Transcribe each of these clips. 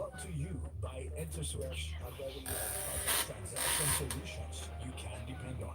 brought to you by InterSwitch, a value-added transaction solutions you can depend on.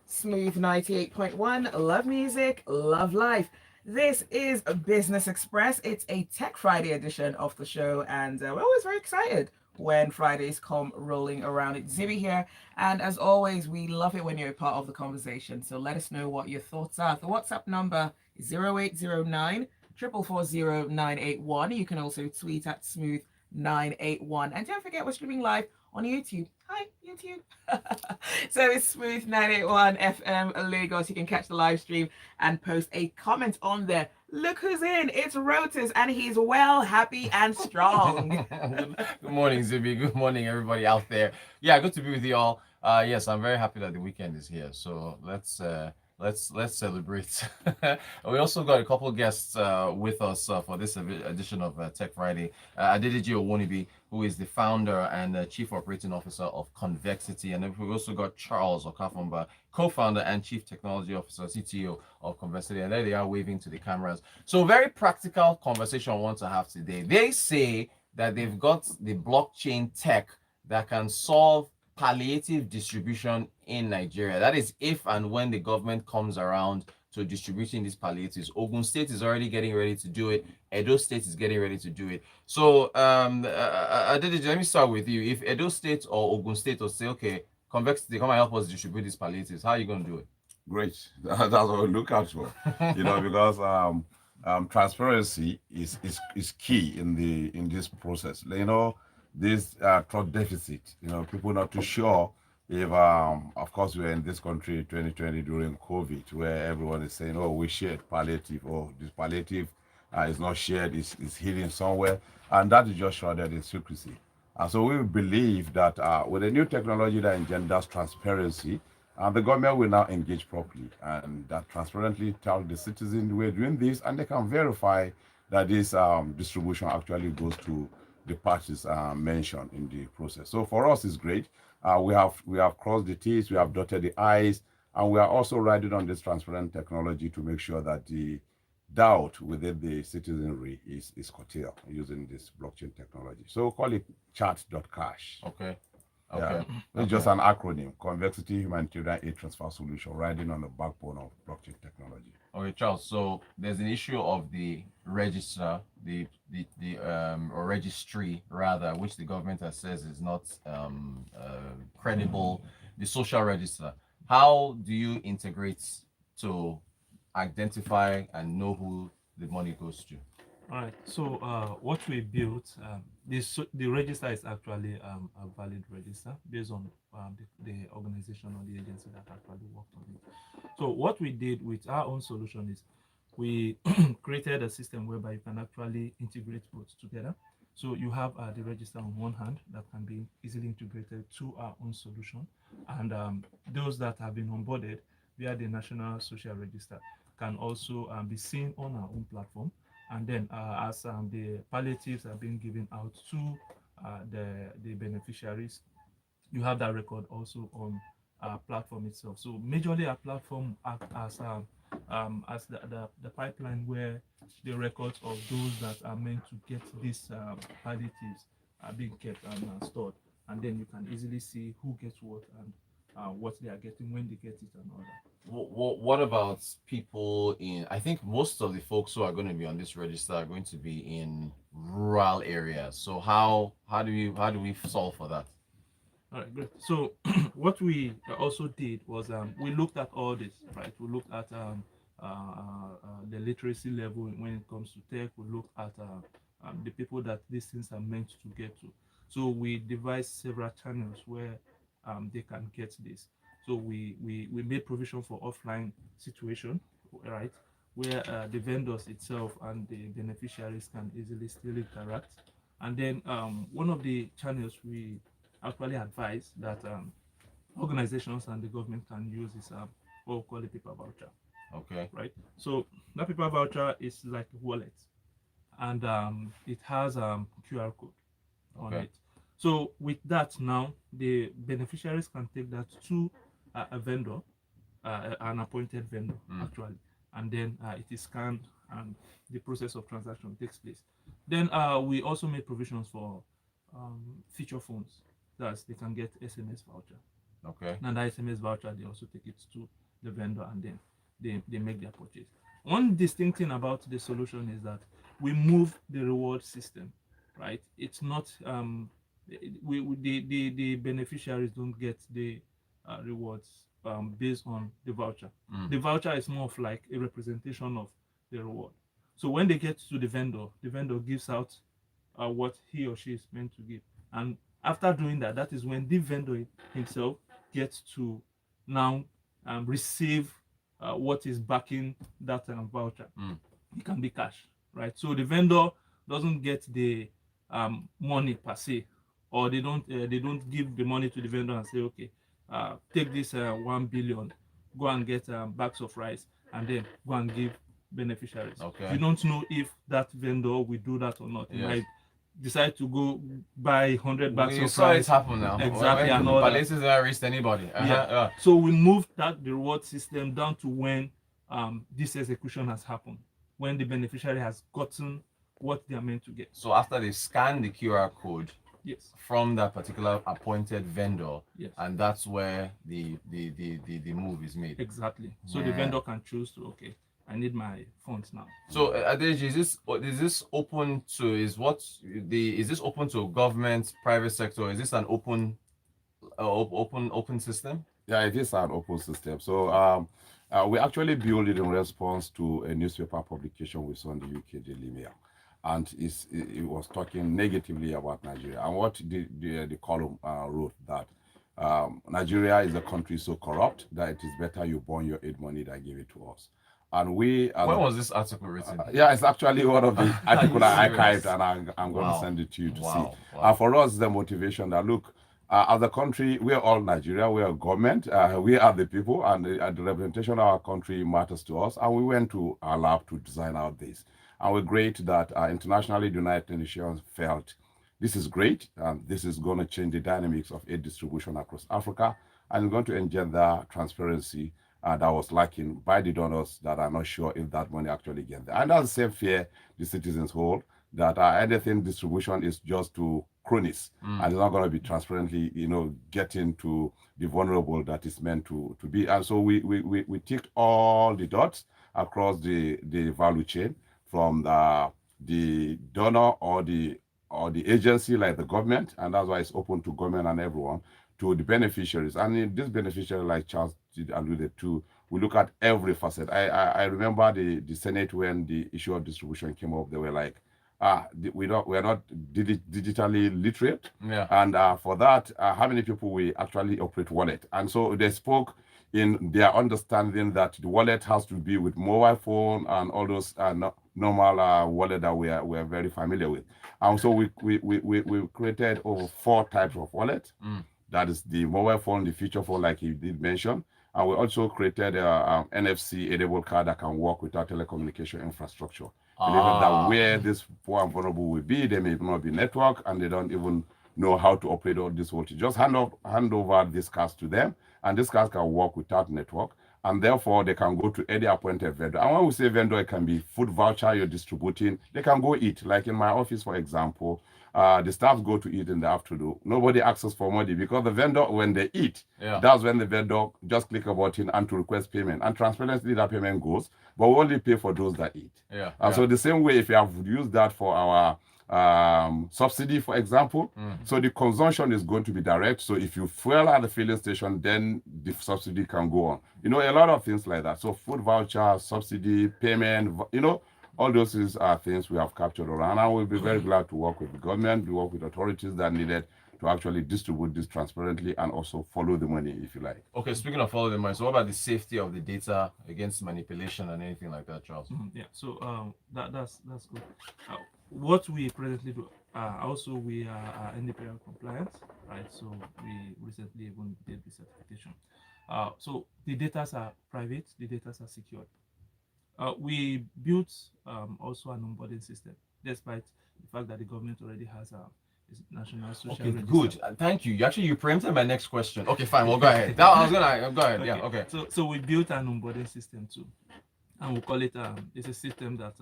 Smooth 98.1, love music, love life. This is a Business Express. It's a Tech Friday edition of the show, and we're always very excited when Fridays come rolling around. It's Zibby here, and as always, we love it when you're a part of the conversation. So let us know what your thoughts are. The WhatsApp number is 0809 4440981. You can also tweet at Smooth981. And don't forget, we're streaming live on YouTube. Hi, YouTube. So it's Smooth 981 FM Lagos. You can catch the live stream and post a comment on there. Look who's in. It's Rotus, and he's well, happy, and strong. Good morning, Zibby. Good morning, everybody out there. Yeah, good to be with you all. Yes, I'm very happy that the weekend is here. So let's celebrate. We also got a couple of guests with us for this edition of Tech Friday. Adedeji Owonibi, who is the founder and chief operating officer of Convexity, and then we also got Charles Okaformbah, co-founder and chief technology officer, CTO of Convexity, and there they are waving to the cameras. So very practical conversation I want to have today. They say that they've got the blockchain tech that can solve palliative distribution in Nigeria. That is if and when the government comes around to distributing these palliatives. Ogun State is already getting ready to do it. Edo State is getting ready to do it. So, Adedeji, let me start with you. If Edo State or Ogun State will say, okay, Convexity, come and help us distribute these palliatives, how are you going to do it? Great. That's what we look out for. Because transparency is key in this process. This trust deficit. People not too sure if, of course, we're in this country 2020 during COVID, where everyone is saying, "Oh, we shared palliative," or "This palliative is not shared; is hidden somewhere," and that is just shrouded in secrecy. And so we believe that with a new technology that engenders transparency, the government will now engage properly and that transparently tell the citizens we're doing this, and they can verify that this distribution actually goes to the parties mentioned in the process. So for us, it's great. We have crossed the T's, we have dotted the I's, and we are also riding on this transparent technology to make sure that the doubt within the citizenry is curtailed using this blockchain technology. So call it CHATS.CASH. Okay. Yeah, Okay. it's just an acronym: Convexity Humanitarian Aid Transfer Solution, riding on the backbone of blockchain technology. Okay, Charles. So there's an issue of the register, or registry rather, which the government has says is not credible. The social register. How do you integrate to identify and know who the money goes to? All right. So what we built, the register is actually a valid register based on the organization or the agency that actually worked on it. So what we did with our own solution is we created a system whereby you can actually integrate both together. So you have the register on one hand that can be easily integrated to our own solution, and those that have been onboarded via the National Social Register can also be seen on our own platform. And then as the palliatives are being given out to the beneficiaries, you have that record also on our platform itself. So majorly our platform act as the pipeline where the records of those that are meant to get these palliatives are being kept and stored. And then you can easily see who gets what and what they are getting, when they get it, and all that. What about people in? I think most of the folks who are going to be on this register are going to be in rural areas. So how do we solve for that? All right, great. So what we also did was we looked at all this, right? We looked at the literacy level when it comes to tech. We looked at the people that these things are meant to get to. So we devised several channels where they can get this. So we made provision for offline situation, right, where the vendors itself and the beneficiaries can easily still interact. And then one of the channels we actually advise that organizations and the government can use is what we call a paper voucher. Okay. Right. So that paper voucher is like a wallet, and it has QR code on it. So with that now, the beneficiaries can take that to a vendor, an appointed vendor actually, and then it is scanned, and the process of transaction takes place. Then we also made provisions for feature phones, that they can get SMS voucher. Okay. And that SMS voucher, they also take it to the vendor, and then they make their purchase. One distinct thing about the solution is that we move the reward system, right? It's not the beneficiaries don't get the rewards based on the voucher. The voucher is more of like a representation of the reward. So when they get to the vendor gives out what he or she is meant to give, and after doing that, that is when the vendor himself gets to now receive what is backing that voucher. It can be cash, right? So the vendor doesn't get the money per se, or they don't give the money to the vendor and say, okay, take this 1 billion, go and get bags of rice, and then go and give beneficiaries. Okay. You don't know if that vendor will do that or not. He Yes. might decide to go buy 100 bags You of saw it rice. happen now. Exactly, When and the all that. Palliatives never reached anybody. Yeah. So we moved that the reward system down to when this execution has happened, when the beneficiary has gotten what they are meant to get. So after they scan the QR code Yes. from that particular appointed vendor, Yes. and that's where the move is made. Exactly. So Yeah. the vendor can choose to, okay, I need my funds now. So Adedeji, is this open to is this open to government, private sector? Is this an open system? Yeah, it is an open system. So we actually built it in response to a newspaper publication we saw in the UK, Daily Mail, and it was talking negatively about Nigeria. And what the column wrote that Nigeria is a country so corrupt that it is better you burn your aid money than give it to us. And we when was this article written? Yeah, it's actually one of the articles I archived, and I'm going to Wow. send it to you to Wow. see. Wow. For us, the motivation that look, as a country, we are all Nigeria, we are government, we are the people, and the representation of our country matters to us. And we went to our lab to design out this. And we're great that internationally the United Nations felt this is great, and this is going to change the dynamics of aid distribution across Africa, and it's going to engender transparency that was lacking by the donors that are not sure if that money actually gets there. And that's the same fear the citizens hold, that anything distribution is just to cronies, and it's not going to be transparently, getting to the vulnerable that is meant to be. And so we ticked all the dots across the value chain, from the donor or the agency like the government, and that's why it's open to government and everyone, to the beneficiaries. And in this beneficiary, like Charles alluded to, we look at every facet. I remember the Senate, when the issue of distribution came up, they were like, we're not digitally literate. Yeah. And for that, how many people we actually operate wallet? And so they spoke in their understanding that the wallet has to be with mobile phone and all those normal wallet that we are very familiar with. And so we created over 4 types of wallet. That is the mobile phone, the feature phone, like you did mention. And we also created a NFC enabled card that can work with our telecommunication infrastructure. Believing that where this poor and vulnerable will be, there may not be network, and they don't even know how to operate all this voltage. Just hand over this cards to them, and this cards can work without network, and therefore they can go to any appointed vendor. And when we say vendor, it can be food voucher you're distributing. They can go eat. Like in my office, for example, the staff go to eat in the afternoon. Nobody asks for money, because the vendor, when they eat, that's when the vendor just click a button and to request payment. And transparently, that payment goes, but we only pay for those that eat. So the same way, if you have used that for our subsidy, for example, so the consumption is going to be direct. So if you fuel at the filling station, then the subsidy can go on. A lot of things like that. So food voucher, subsidy, payment, all those are things we have captured around, and we'll be very glad to work with the government, to work with authorities that needed to actually distribute this transparently and also follow the money, if you like. Okay, speaking of follow the money, so what about the safety of the data against manipulation and anything like that, Charles? Yeah, so that's good. What we presently do, also we are NDPR compliant, right? So we recently even did the certification. So the data are private, the data are secured. We built also an onboarding system, despite the fact that the government already has a national social register. Good. Thank you. You preempted my next question. Okay, fine. Well, go ahead. I was gonna go ahead. Okay. Yeah. Okay. So we built an onboarding system too. and we call it it's a system that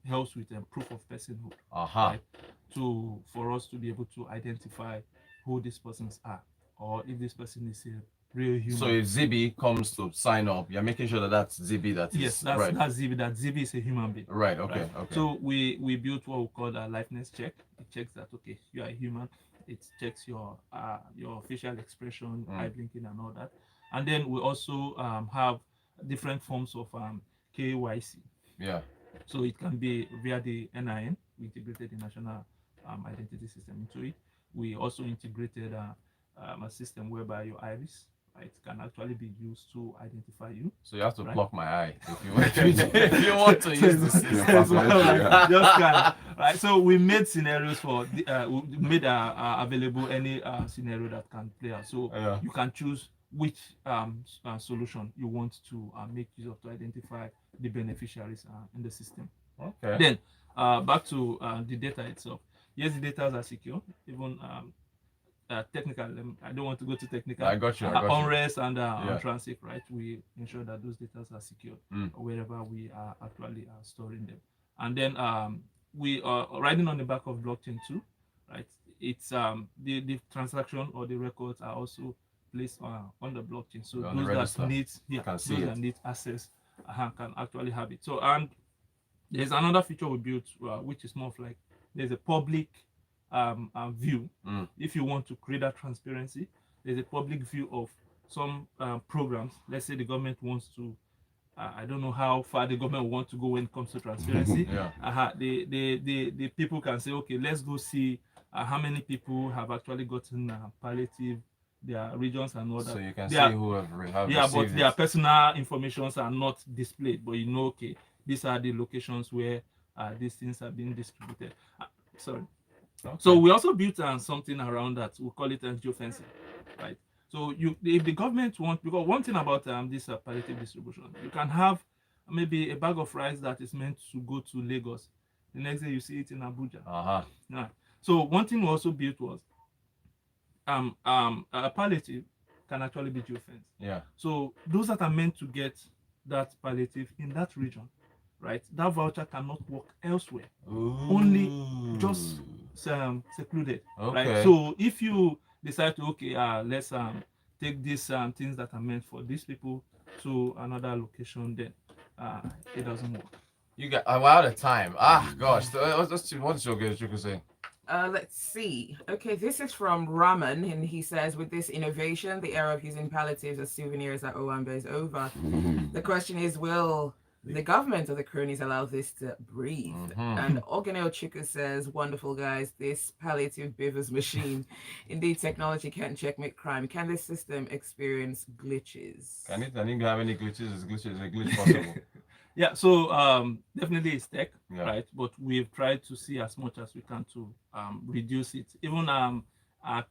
helps with proof of personhood, Aha. right? For us to be able to identify who these persons are, or if this person is a real human. So if Zibby comes to sign up, you're making sure that that's Zibby. Yes, that's right. that's Zibby. That Zibby is a human being. Right. Okay. Right? Okay. So we built what we call a liveness check. It checks that okay, you are a human. It checks your facial expression, eye blinking, and all that. And then we also have different forms of KYC. Yeah. So it can be via the NIN. We integrated the national identity system into it. We also integrated a system whereby your iris, right, can actually be used to identify you. So you have to right? block my eye if you want to, if you want to use the system. Just kind right. So we made scenarios for we made available any scenario that can play out. So Yeah. you can choose which solution you want to make use of to identify the beneficiaries in the system. Okay. Then back to the data itself. Yes, the data are secure. Even technical, I don't want to go to technical. I got you. I got you. Unrest and on transit, right? We ensure that those data are secured wherever we are actually storing them. And then we are riding on the back of blockchain too, right? It's the transaction or the records are also placed on the blockchain. So On those the that need that need access can actually have it. So and there's another feature we built which is more of like there's a public view. If you want to create that transparency, there's a public view of some programs. Let's say the government wants to I don't know how far the government wants to go when it comes to transparency. The people can say, okay, let's go see how many people have actually gotten palliative, their regions and all that. So you can see who have but their personal informations are not displayed, but you know, okay, these are the locations where these things are being distributed. Sorry. Okay. So we also built something around that. We call it geofencing, right? So if the government wants, because one thing about this palliative distribution, you can have maybe a bag of rice that is meant to go to Lagos. The next day you see it in Abuja. Yeah. So one thing we also built was a palliative can actually be geofenced. Yeah. So those that are meant to get that palliative in that region, right? That voucher cannot work elsewhere. Ooh. Only just secluded. Okay. Right? So if you decide to let's take these things that are meant for these people to another location, then it doesn't work. You got we're out of time. Gosh. What's your good you could say? Let's see. Okay, this is from Raman, and he says, with this innovation, the era of using palliatives as souvenirs at Owamba is over. The question is, will the government or the cronies allow this to breathe? And Oganeo Chika says, wonderful guys, this palliative beavers machine. Indeed, technology can checkmate crime. Can this system experience glitches? Can it have any glitches? Is a glitch possible? Yeah, so definitely it's tech, right? But we've tried to see as much as we can to reduce it. Even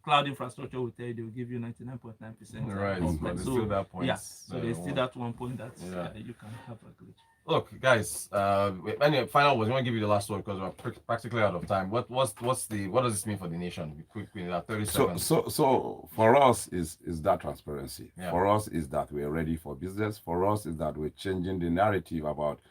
cloud infrastructure will tell you they will give you 99.9%. Right, but there's still that point. Yeah, so there's still that one point that you can have a glitch. Look, guys. Any final words? We want to give you the last word because we're practically out of time. What does this mean for the nation? Quickly, 30 seconds. So for us is that transparency. Yeah. For us is that we're ready for business. For us is that we're changing the narrative about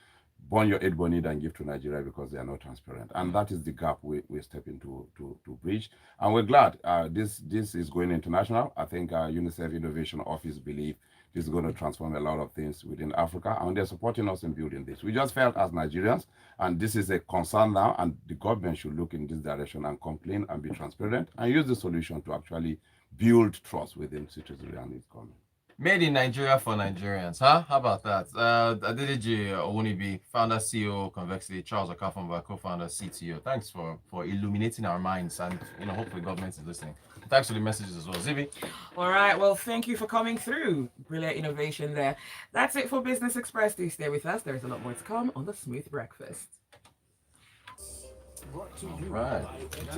burn your 8 bonnet and give to Nigeria because they are not transparent, and that is the gap we step into to bridge. And we're glad this is going international. I think UNICEF Innovation Office believe this is going to transform a lot of things within Africa, and they're supporting us in building this. We just felt as Nigerians, and this is a concern now, and the government should look in this direction and come clean and be transparent and use the solution to actually build trust within citizens and its government. Made in Nigeria for Nigerians, huh? How about that? Adedeji Owonibi, founder, CEO, Convexity, Charles Okaformbah, co-founder, CTO. Thanks for illuminating our minds, and hopefully government is listening. Thanks for the messages as well, Zibby. All right, well, thank you for coming through. Brilliant innovation there. That's it for Business Express. Do stay with us. There's a lot more to come on the Smooth Breakfast. Brought to you Right. by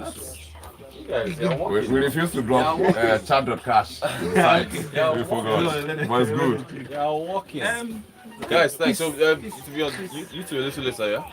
Etisearch. You guys, you're walking. We refuse to drop CHATS.CASH. We forgot, but it's good. You're walking. Guys, thanks. So, to be honest, you two a little later, yeah?